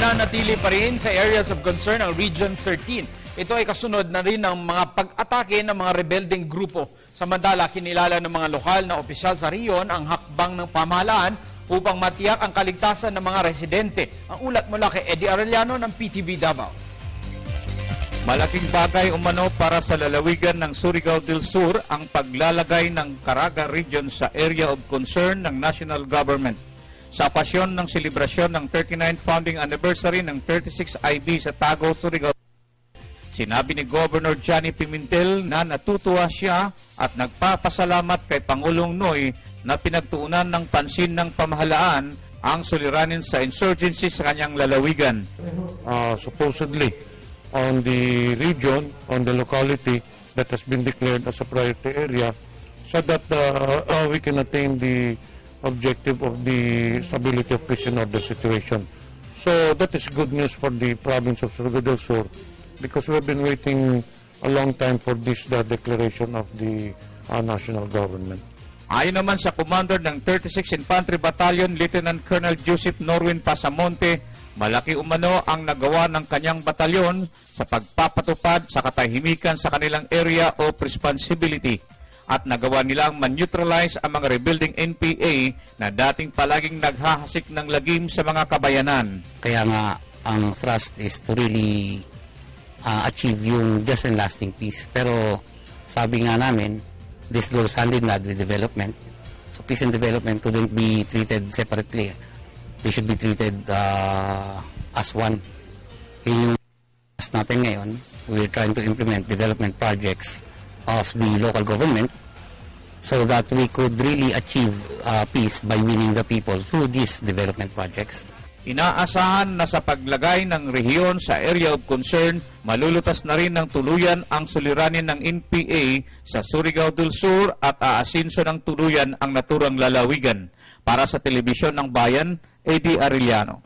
Nananatili pa rin sa areas of concern ang Region 13. Ito ay kasunod na rin ng mga pag-atake ng mga rebelding grupo. Samantala, kinilala ng mga lokal na opisyal sa riyon ang hakbang ng pamahalaan upang matiyak ang kaligtasan ng mga residente. Ang ulat mula kay Eddie Arellano ng PTV Davao. Malaking bagay umano para sa lalawigan ng Surigao del Sur ang paglalagay ng Caraga Region sa area of concern ng national government. Sa okasyon ng selebrasyon ng 39th founding anniversary ng 36 IB sa Tago, Surigao, sinabi ni Governor Johnny Pimentel na natutuwa siya at nagpapasalamat kay Pangulong Noy na pinagtuunan ng pansin ng pamahalaan ang suliranin sa insurgency sa kanyang lalawigan. Supposedly on the region, on the locality that has been declared as a priority area so that we can attain the objective of the stability of peace and order situation. So that is good news for the province of Surigao del Sur because we have been waiting a long time for this declaration of the national government. Ayon naman sa commander ng 36 Infantry Battalion, Lieutenant Colonel Joseph Norwin Pasamonte, malaki umano ang nagawa ng kanyang batalyon sa pagpapatupad sa katahimikan sa kanilang area of responsibility at nagawa nilang man-neutralize ang mga rebuilding NPA na dating palaging naghahasik ng lagim sa mga kabayanan. Kaya nga, ang thrust is to really achieve yung just and lasting peace. Pero sabi nga namin, this goes hand in hand with development. So peace and development couldn't be treated separately. They should be treated as one. Yun yung natin ngayon, we're trying to implement development projects of the local government so that we could really achieve peace by winning the people through these development projects. Inaasahan na sa paglagay ng rehiyon sa area of concern, malulutas na rin ng tuluyan ang suliranin ng NPA sa Surigao del Sur at aasinso ng tuluyan ang naturang lalawigan. Para sa Telebisyon ng Bayan, Eddie Arellano.